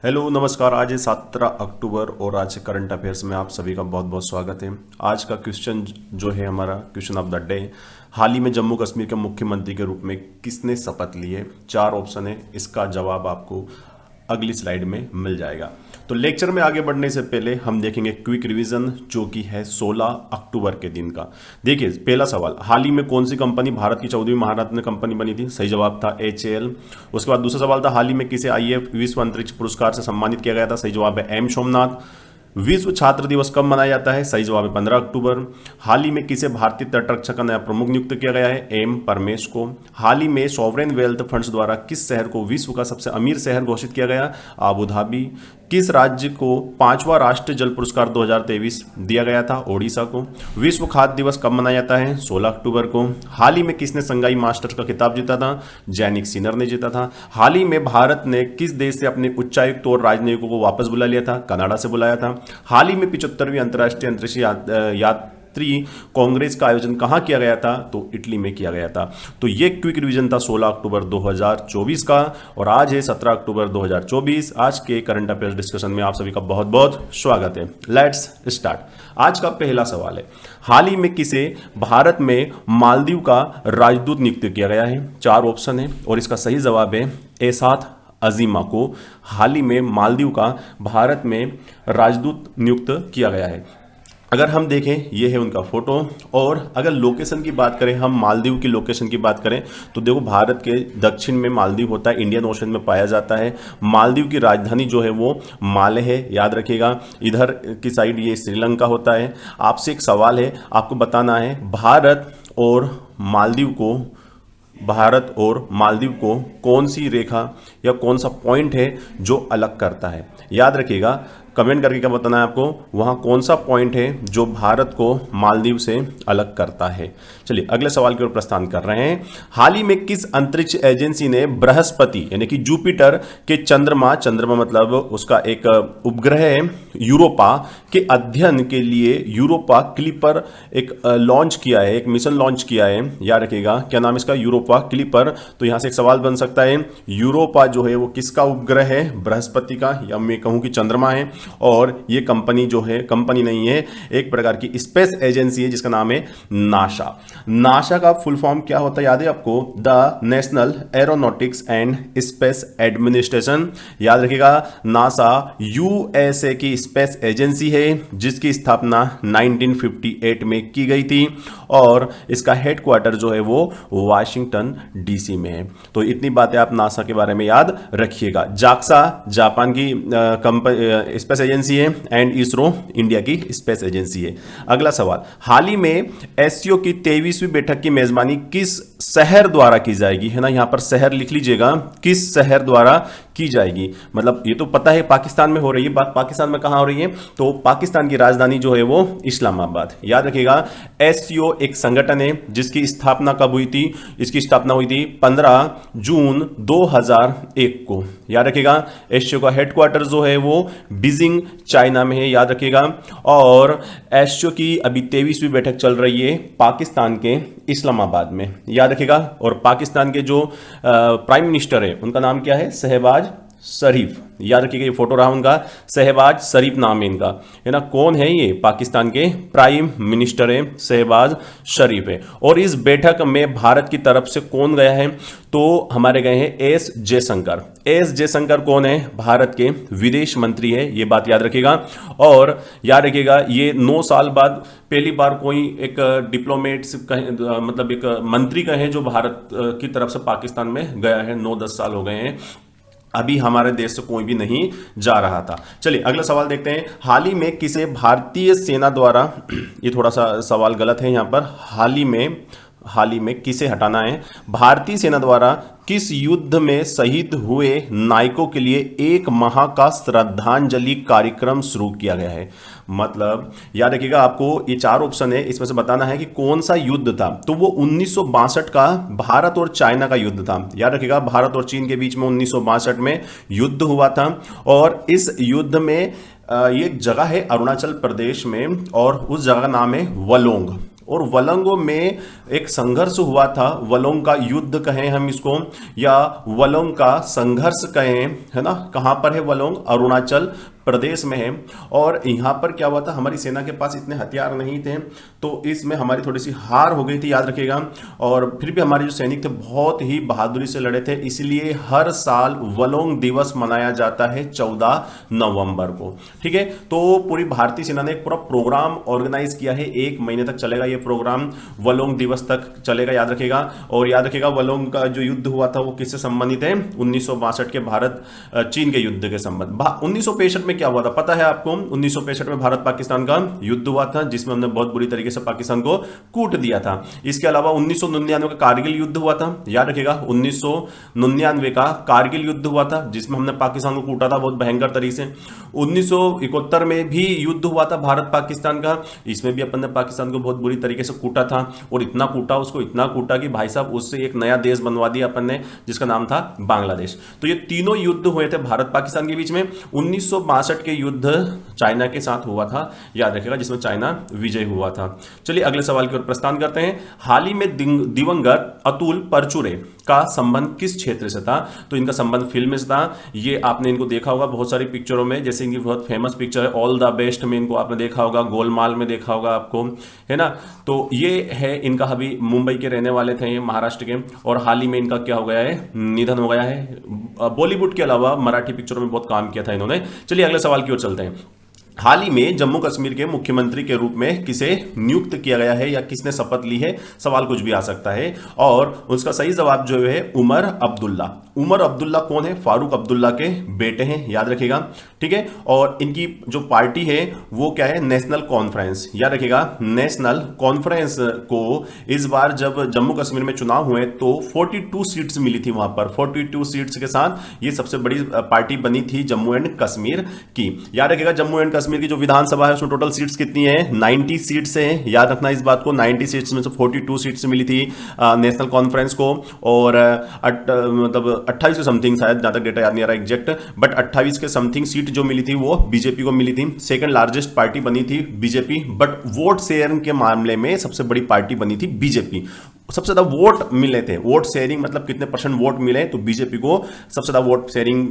Hello नमस्कार। आज है 17 अक्टूबर और आज के करंट अफेयर्स में आप सभी का बहुत बहुत स्वागत है। आज का क्वेश्चन जो है हमारा क्वेश्चन ऑफ द डे, हाल ही में जम्मू कश्मीर के मुख्यमंत्री के रूप में किसने शपथ ली है। 4 ऑप्शन है, इसका जवाब आपको अगली स्लाइड में मिल जाएगा। तो लेक्चर में आगे बढ़ने से पहले हम देखेंगे क्विक रिवीजन जो कि है 16 अक्टूबर के दिन का। देखिए पहला सवाल, हाल ही में कौन सी कंपनी भारत की 14वीं महारत्न कंपनी बनी थी। सही जवाब था HAL। उसके बाद दूसरा सवाल था, हाल ही में किसे IF विश्व अंतरिक्ष पुरस्कार से सम्मानित किया गया था। सही जवाब है M सोमनाथ। विश्व छात्र दिवस कब मनाया जाता है। सही जवाब है 15 अक्टूबर। हाल ही में किसे भारतीय तटरक्षक का नया प्रमुख नियुक्त किया गया है। M परमेश को। हाल ही में सॉवरेन वेल्थ फंड्स द्वारा किस शहर को विश्व का सबसे अमीर शहर घोषित किया गया। Abu Dhabi. किस राज्य को 5वां राष्ट्रीय जल पुरस्कार 2023 दिया गया था। ओडिशा को। विश्व खाद्य दिवस कब मनाया जाता है। 16 अक्टूबर को। हाल ही में किसने संगाई मास्टर्स का खिताब जीता था। जैनिक सिनर ने जीता था। हाल ही में भारत ने किस देश से अपने उच्चायुक्त और राजनयिकों को वापस बुला लिया था। कनाडा से बुलाया था। हाल ही में 75वीं अंतर्राष्ट्रीय अंतरिक्ष यात्री कांग्रेस का आयोजन कहां किया गया था। तो इटली में किया गया था। तो ये क्विक रिवीजन था 16 अक्टूबर 2024 का और आज है 17 अक्टूबर 2024। आज के करंट अफेयर्स डिस्कशन में आप सभी का बहुत बहुत स्वागत है। Let's start. आज का पहला सवाल है, हाल ही में किसे भारत में मालदीव का राजदूत नियुक्त किया गया है। 4 ऑप्शन है और इसका सही जवाब है एसाथ अजीमा को हाल ही में मालदीव का भारत में राजदूत नियुक्त किया गया है। अगर हम देखें, ये है उनका फोटो। और अगर लोकेशन की बात करें, हम मालदीव की लोकेशन की बात करें तो देखो भारत के दक्षिण में मालदीव होता है, इंडियन ओशन में पाया जाता है। मालदीव की राजधानी जो है वो माले है, याद रखिएगा। इधर की साइड ये श्रीलंका होता है। आपसे एक सवाल है, आपको बताना है भारत और मालदीव को कौन सी रेखा या कौन सा पॉइंट है जो अलग करता है। याद रखिएगा, कमेंट करके क्या बताना है आपको, वहां कौन सा पॉइंट है जो भारत को मालदीव से अलग करता है। चलिए अगले सवाल की ओर प्रस्थान कर रहे हैं। हाल ही में किस अंतरिक्ष एजेंसी ने बृहस्पति यानी कि जुपिटर के चंद्रमा मतलब उसका एक उपग्रह है यूरोपा के अध्ययन के लिए यूरोपा क्लिपर एक लॉन्च किया है, एक मिशन लॉन्च किया है। याद रखिएगा क्या नाम इसका, यूरोपा क्लिपर। तो यहां से एक सवाल बन सकता है, यूरोपा जो है वो किसका उपग्रह है, बृहस्पति का, या मैं कहूं कि चंद्रमा है। और ये कंपनी जो है, कंपनी नहीं है, एक प्रकार की स्पेस एजेंसी है जिसका नाम है नासा। नासा का फुल फॉर्म क्या होता है याद है आपको, the national aeronautics and space administration. याद रखिएगा, नासा USA की स्पेस एजेंसी है जिसकी स्थापना 1958 में की गई थी और इसका हेडक्वार्टर जो है वो वाशिंगटन DC में है। तो इतनी बातें आप नासा के बारे में याद रखिएगा। जाक्सा जापान की स्पेस एजेंसी है एंड इसरो इंडिया की स्पेस एजेंसी है। अगला सवाल, हाल ही में SCO की 23वीं बैठक की मेजबानी किस शहर द्वारा की जाएगी, है ना। यहां पर शहर लिख लीजिएगा, किस शहर द्वारा की जाएगी। मतलब ये तो पता है पाकिस्तान में हो रही है, बात पाकिस्तान में कहां हो रही है, तो पाकिस्तान की राजधानी जो है वो इस्लामाबाद। याद रखिएगा, SCO एक संगठन है जिसकी स्थापना कब हुई थी, इसकी स्थापना हुई थी 15 जून 2001 को। याद रखिएगा, SCO का हेडक्वार्टर जो है वो बीजिंग चाइना में है। याद रखिएगा, और SCO की अभी 23वीं बैठक चल रही है पाकिस्तान के इस्लामाबाद में। याद रखिएगा, और पाकिस्तान के जो प्राइम मिनिस्टर है उनका नाम क्या है, शहबाज शरीफ। याद रखिएगा, ये फोटो रहा उनका, शहबाज शरीफ नाम है इनका, है ना। कौन है ये, पाकिस्तान के प्राइम मिनिस्टर है, शहबाज शरीफ है। और इस बैठक में भारत की तरफ से कौन गया है, तो हमारे गए हैं S जयशंकर। S जयशंकर कौन है, भारत के विदेश मंत्री है, ये बात याद रखिएगा। और याद रखिएगा, ये 9 साल बाद पहली बार कोई एक डिप्लोमेट मतलब एक मंत्री कहें जो भारत की तरफ से पाकिस्तान में गया है। 9-10 साल हो गए हैं, अभी हमारे देश से कोई भी नहीं जा रहा था। चलिए अगला सवाल देखते हैं, हाल ही में किसे भारतीय सेना द्वारा, ये थोड़ा सा सवाल गलत है यहां पर, हाल ही में किसे हटाना है, भारतीय सेना द्वारा किस युद्ध में शहीद हुए नायकों के लिए 1 माह का श्रद्धांजलि कार्यक्रम शुरू किया गया है। मतलब याद रखिएगा, आपको ये 4 ऑप्शन है, इसमें से बताना है कि कौन सा युद्ध था। तो वो 1962 का भारत और चाइना का युद्ध था। याद रखिएगा, भारत और चीन के बीच में 1962 में युद्ध हुआ था। और इस युद्ध में ये एक जगह है अरुणाचल प्रदेश में और उस जगह का नाम है वलोंग। और वलोंगो में एक संघर्ष हुआ था, वलोंग का युद्ध कहें हम इसको या वलोंग का संघर्ष कहें, है ना। कहां पर है वलोंग? अरुणाचल प्रदेश में है। और यहां पर क्या हुआ था, हमारी सेना के पास इतने हथियार नहीं थे, तो इसमें हमारी थोड़ी सी हार हो गई थी, याद रखिएगा। और फिर भी हमारे जो सैनिक थे बहुत ही बहादुरी से लड़े थे, इसलिए हर साल वलोंग दिवस मनाया जाता है 14 नवंबर को। ठीक है, तो पूरी भारतीय सेना ने एक पूरा प्रोग्राम ऑर्गेनाइज किया है, 1 महीने तक चलेगा ये प्रोग्राम, वलोंग दिवस तक चलेगा, याद रखिएगा। और याद रखिएगा वलोंग का जो युद्ध हुआ था वो किससे संबंधित है? 1962 के भारत चीन के युद्ध के संबंध। 1965 में क्या हुआ था पता है आपको? 1965 में भारत पाकिस्तान का युद्ध हुआ था, जिसमें हमने बहुत बुरी तरीके से पाकिस्तान को कूट दिया था। इसके अलावा 1999 का कारगिल युद्ध हुआ था, याद रखिएगा। 1999 का कारगिल युद्ध हुआ था, जिसमें हमने पाकिस्तान को कूटा था बहुत भयंकर तरीके से। 1971 में भी युद्ध हुआ था भारत पाकिस्तान का, इसमें भी अपन ने पाकिस्तान को बहुत बुरी तरीके से कूटा था, और इतना कूटा उसको, इतना कूटा कि भाई साहब उससे एक नया देश बनवा दिया अपन ने, जिसका नाम था बांग्लादेश। तो ये तीनों युद्ध हुए थे भारत पाकिस्तान के बीच में। 1962 के युद्ध चाइना के साथ हुआ था, याद रखिएगा, जिसमें चाइना विजय हुआ था। चलिए अगले सवाल की ओर प्रस्थान करते हैं। हाल ही में दिवंगत अतुल परचुरे का संबंध किस क्षेत्र से था? तो इनका संबंध फिल्म से था। ये आपने इनको देखा होगा बहुत सारी पिक्चरों में, जैसे इनकी बहुत फेमस पिक्चर है ऑल द बेस्ट में इनको आपने देखा होगा, गोलमाल में देखा होगा आपको, है ना। तो ये है इनका, अभी मुंबई के रहने वाले थे ये, महाराष्ट्र के, और हाल ही में इनका क्या हो गया है? निधन हो गया है। बॉलीवुड के अलावा मराठी पिक्चरों में बहुत काम किया था इन्होंने। चलिए अगले सवाल की ओर चलते हैं। हाल ही में जम्मू कश्मीर के मुख्यमंत्री के रूप में किसे नियुक्त किया गया है या किसने शपथ ली है? सवाल कुछ भी आ सकता है, और उसका सही जवाब जो है उमर अब्दुल्ला। उमर अब्दुल्ला कौन है? फारूक अब्दुल्ला के बेटे हैं, याद रखिएगा। ठीक है, और इनकी जो पार्टी है वो क्या है? नेशनल कॉन्फ्रेंस, याद रखिएगा। नेशनल कॉन्फ्रेंस को इस बार जब जम्मू कश्मीर में चुनाव हुए तो 42 सीट्स मिली थी वहां पर। 42 सीट्स के साथ ये सबसे बड़ी पार्टी बनी थी जम्मू एंड कश्मीर की। याद रखिएगा जम्मू एंड कश्मीर की जो विधानसभा है उसमें टोटल सीट्स कितनी है? 90 सीट्स है, याद रखना इस बात को। 90 सीट्स में से 42 सीट्स मिली थी नेशनल कॉन्फ्रेंस को, और मतलब 28 के समथिंग, शायद जहां तक डेटा याद नहीं आ रहा एग्जैक्ट, बट 28 के समथिंग सीट जो मिली थी वो बीजेपी को मिली थी। सेकंड लार्जेस्ट पार्टी बनी थी बीजेपी, बट वोट शेयर के मामले में सबसे बड़ी पार्टी बनी थी बीजेपी। सबसे ज्यादा वोट मिले थे, वोट शेयरिंग मतलब कितने परसेंट वोट मिले, तो बीजेपी को सबसे ज्यादा वोट शेयरिंग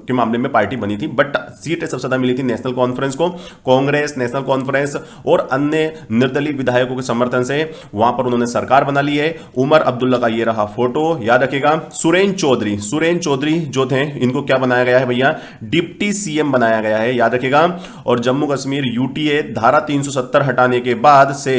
के मामले में पार्टी बनी थी। बट सीटें सबसे ज्यादा मिली थी नेशनल कॉन्फ्रेंस को। कांग्रेस, नेशनल कॉन्फ्रेंस और अन्य निर्दलीय विधायकों के समर्थन से वहां पर उन्होंने सरकार बना ली है। उमर अब्दुल्ला का ये रहा फोटो, याद रखिएगा। सुरेन चौधरी जो थे, इनको क्या बनाया गया है भैया? डिप्टी सीएम बनाया गया है, याद रखिएगा। और जम्मू कश्मीर यूटीए धारा 370 हटाने के बाद से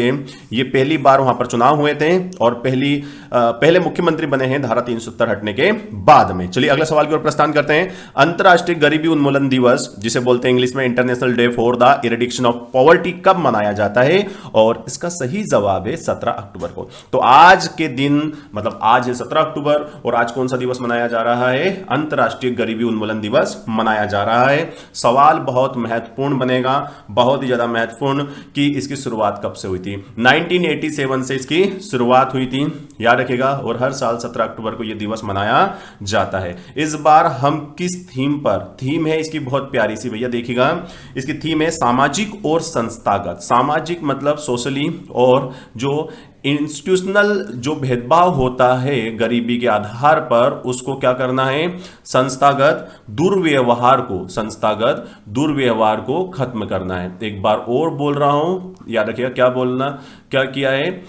ये पहली बार वहां पर चुनाव हुए थे, और पहले मुख्यमंत्री बने हैं धारा 370 हटने के बाद में। चलिए अगले सवाल की ओर प्रस्थान करते हैं। अंतरराष्ट्रीय गरीबी उन्मूलन दिवस, जिसे बोलते हैं इंग्लिश में international day for the eradication of poverty, कब मनाया जाता है? और इसका सही जवाब है 17 अक्टूबर को। तो आज के दिन, मतलब आज है 17 अक्टूबर, और आज कौन सा दिवस मनाया जा रहा है? अंतरराष्ट्रीय गरीबी उन्मूलन दिवस मनाया जा रहा है। सवाल बहुत महत्वपूर्ण बनेगा, बहुत ही ज्यादा महत्वपूर्ण, कि इसकी शुरुआत कब से हुई थी? 1987 से इसकी शुरुआत हुई थी, याद रखिएगा। और हर साल 17 अक्टूबर को यह दिवस मनाया जाता है। इस बार हम किस थीम पर? थीम है इसकी बहुत प्यारी सी भैया, देखिएगा। इसकी थीम है सामाजिक और संस्थागत। सामाजिक मतलब सोशली, और जो इंस्टीट्यूशनल जो भेदभाव होता है गरीबी के आधार पर, उसको क्या करना है? संस्थागत दुर्व्यवहार को खत्म करना है। एक बार और बोल रहा हूं, याद रखिएगा क्या किया है।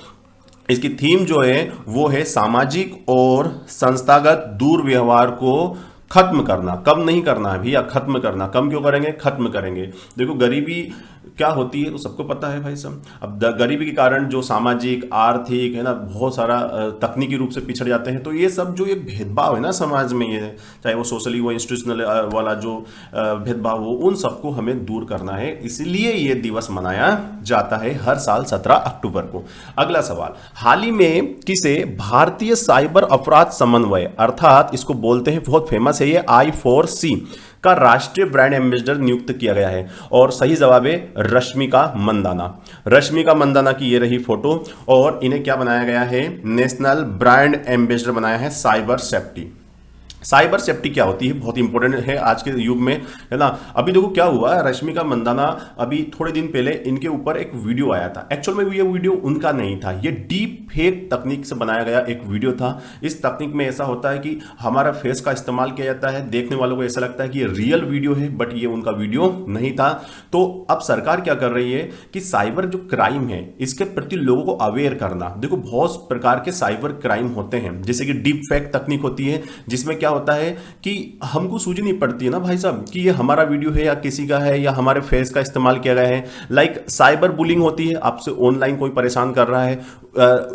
इसकी थीम जो है वो है सामाजिक और संस्थागत दुर्व्यवहार को खत्म करना। कब नहीं करना है भैया? खत्म करना। कम क्यों करेंगे? खत्म करेंगे। देखो गरीबी क्या होती है तो सबको पता है भाई साहब। अब गरीबी के कारण जो सामाजिक, आर्थिक, है ना, बहुत सारा तकनीकी रूप से पिछड़ जाते हैं। तो ये सब जो एक भेदभाव है ना समाज में, ये चाहे वो सोशली वो इंस्टीट्यूशनल वाला जो भेदभाव हो, उन सबको हमें दूर करना है। इसलिए ये दिवस मनाया जाता है हर साल 17 अक्टूबर को। अगला सवाल, हाल ही में किसे भारतीय साइबर अपराध समन्वय, अर्थात इसको बोलते हैं, बहुत फेमस है ये, I4C का राष्ट्रीय ब्रांड एम्बेसडर नियुक्त किया गया है? और सही जवाब है रश्मिका मंदाना। रश्मिका मंदाना की ये रही फोटो, और इन्हें क्या बनाया गया है? नेशनल ब्रांड एम्बेसडर बनाया है साइबर सेफ्टी। साइबर सेफ्टी क्या होती है, बहुत इंपॉर्टेंट है आज के युग में, है ना। अभी देखो क्या हुआ, रश्मिका मंदाना अभी थोड़े दिन पहले इनके ऊपर एक वीडियो आया था। एक्चुअल में ये वीडियो उनका नहीं था, ये डीप फेक तकनीक से बनाया गया एक वीडियो था। इस तकनीक में ऐसा होता है कि हमारा फेस का इस्तेमाल किया जाता है, देखने वालों को ऐसा लगता है कि ये रियल वीडियो है, बट ये उनका वीडियो नहीं था। तो अब सरकार क्या कर रही है कि साइबर जो क्राइम है इसके प्रति लोगों को अवेयर करना। देखो बहुत प्रकार के साइबर क्राइम होते हैं, जैसे कि डीप फेक तकनीक होती है, जिसमें क्या होता है कि हमको सूझ नहीं पड़ती है ना भाई साहब कि ये हमारा वीडियो है या किसी का है या हमारे फेस का इस्तेमाल किया गया है। लाइक साइबर बुलिंग होती है, आपसे ऑनलाइन कोई परेशान कर रहा है।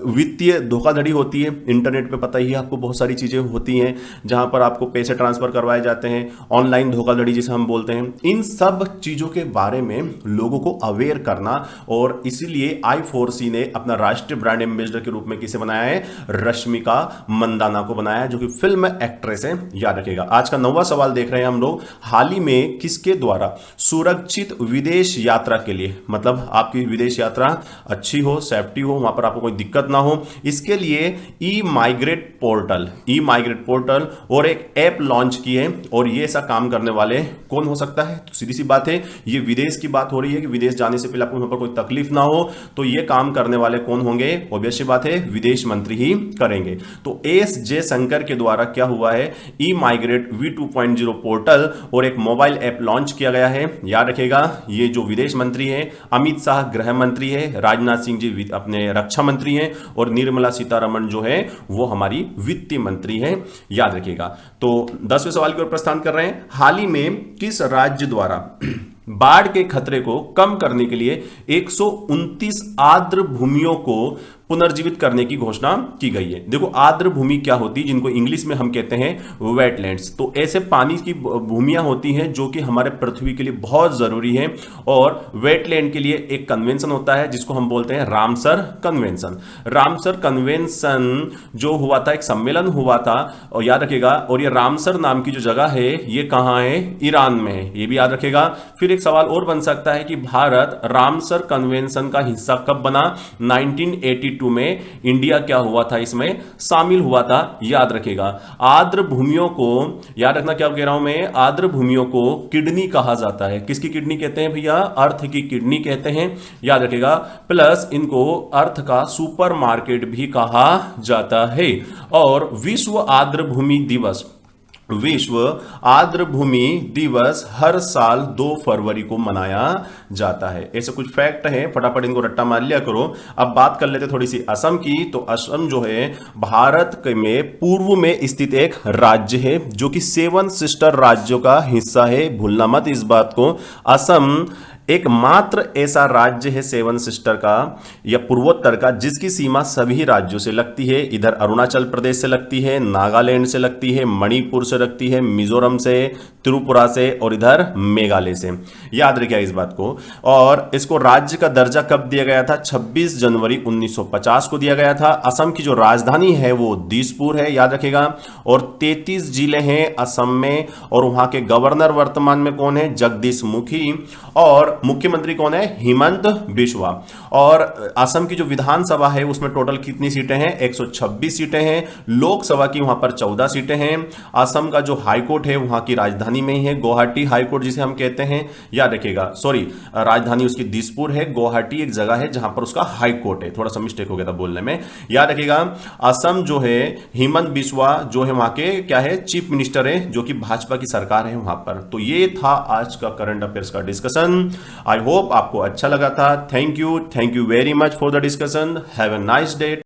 वित्तीय धोखाधड़ी होती है, इंटरनेट पे पता ही है आपको बहुत सारी चीजें होती हैं जहां पर आपको पैसे ट्रांसफर करवाए जाते हैं, ऑनलाइन धोखाधड़ी जिसे हम बोलते हैं। इन सब चीजों के बारे में लोगों को अवेयर करना, और इसीलिए I4C ने अपना राष्ट्रीय ब्रांड एम्बेसडर के रूप में किसे बनाया है, रश्मिका मंदाना को बनाया है, जो कि फिल्म एक्ट्रेस है। याद रखिएगा। आज का 9वां सवाल देख रहे हैं हम लोग, हाल ही में किसके द्वारा सुरक्षित विदेश यात्रा के लिए, मतलब आपकी विदेश यात्रा अच्छी हो, सेफ्टी हो, वहां पर आपको कोई दिक्कत ना हो, इसके लिए ई माइग्रेट पोर्टल और एक ऐप लॉन्च की है। और ये ऐसा काम करने वाले कौन हो सकता है, तो सीधी सी बात है, ये विदेश की बात हो रही है कि विदेश जाने से पहले आपको वहां पर कोई तकलीफ ना हो, तो ये काम करने वाले कौन होंगे, ऑब्वियस सी बात है विदेश मंत्री ही करेंगे। तो एस जयशंकर के द्वारा क्या हुआ है, ई माइग्रेट V2.0 पोर्टल और एक मोबाइल ऐप लॉन्च किया गया है। याद रखिएगा, ये जो विदेश मंत्री है, अमित शाह गृह मंत्री है, राजनाथ सिंह जी अपने रक्षा मंत्री हैं, और निर्मला सीतारमण जो है वो हमारी वित्त मंत्री है। याद रखिएगा। तो 10वें सवाल की ओर प्रस्थान कर रहे हैं, हाल ही में किस राज्य द्वारा बाढ़ के खतरे को कम करने के लिए 129 आर्द्र भूमियों को पुनर्जीवित करने की घोषणा की गई है। देखो आर्द्र भूमि क्या होती है, जिनको इंग्लिश में हम कहते हैं वेटलैंड्स। तो ऐसे पानी की भूमियां होती हैं जो कि हमारे पृथ्वी के लिए बहुत जरूरी है, और वेटलैंड के लिए एक कन्वेंशन होता है जिसको हम बोलते हैं रामसर कन्वेंशन। रामसर कन्वेंशन जो हुआ था, एक सम्मेलन हुआ था, और याद रखिएगा, और ये रामसर नाम की जो जगह है ये कहां है, ईरान में है, ये भी याद रखिएगा। फिर एक सवाल और बन सकता है कि भारत रामसर कन्वेंशन का हिस्सा कब बना, 1982 में इंडिया क्या हुआ था, इसमें शामिल हुआ था। याद रखिएगा। आर्द्र भूमियों को, याद रखना क्या कह रहा हूं मैं, आर्द्र भूमियों को किडनी कहा जाता है। किसकी किडनी कहते हैं भैया, अर्थ की किडनी कहते हैं। याद रखिएगा। प्लस इनको अर्थ का सुपरमार्केट भी कहा जाता है। और विश्व आर्द्र भूमि दिवस, विश्व आर्द्र भूमि दिवस हर साल 2 फरवरी को मनाया जाता है। ऐसे कुछ फैक्ट है, फटाफट इनको रट्टा मार लिया करो। अब बात कर लेते थोड़ी सी असम की। तो असम जो है भारत में पूर्व में स्थित एक राज्य है जो कि 7 सिस्टर राज्यों का हिस्सा है, भूलना मत इस बात को। असम एकमात्र ऐसा राज्य है 7 सिस्टर का या पूर्वोत्तर का जिसकी सीमा सभी राज्यों से लगती है। इधर अरुणाचल प्रदेश से लगती है, नागालैंड से लगती है, मणिपुर से लगती है, मिजोरम से, त्रिपुरा से, और इधर मेघालय से। याद रखिए इस बात को। और इसको राज्य का दर्जा कब दिया गया था, 26 जनवरी 1950 को दिया गया था। असम की जो राजधानी है वो दिसपुर है, याद रखिएगा। और 33 जिले हैं असम में, और वहां के गवर्नर वर्तमान में कौन है, जगदीश मुखी। और मुख्यमंत्री कौन है, हिमंत बिश्वा। और असम की जो विधानसभा है उसमें टोटल कितनी सीटें हैं, 126 सीटें हैं। लोकसभा की वहां पर 14 सीटें हैं। असम का जो हाईकोर्ट है वहां की राजधानी में ही है, गुवाहाटी हाईकोर्ट जिसे हम कहते हैं। याद रखिएगा, सॉरी, राजधानी उसकी दिसपुर है, गुवाहाटी एक जगह है जहां पर उसका हाईकोर्ट है। थोड़ा सा मिस्टेक हो गया था बोलने में। याद रखिएगा, असम जो है हिमंत बिश्वा जो है वहां के क्या है, चीफ मिनिस्टर है, जो कि भाजपा की सरकार है वहां पर। तो ये था आज का करंट अफेयर्स का डिस्कशन। आई होप आपको अच्छा लगा था। Thank you very much for the discussion. Have a nice day.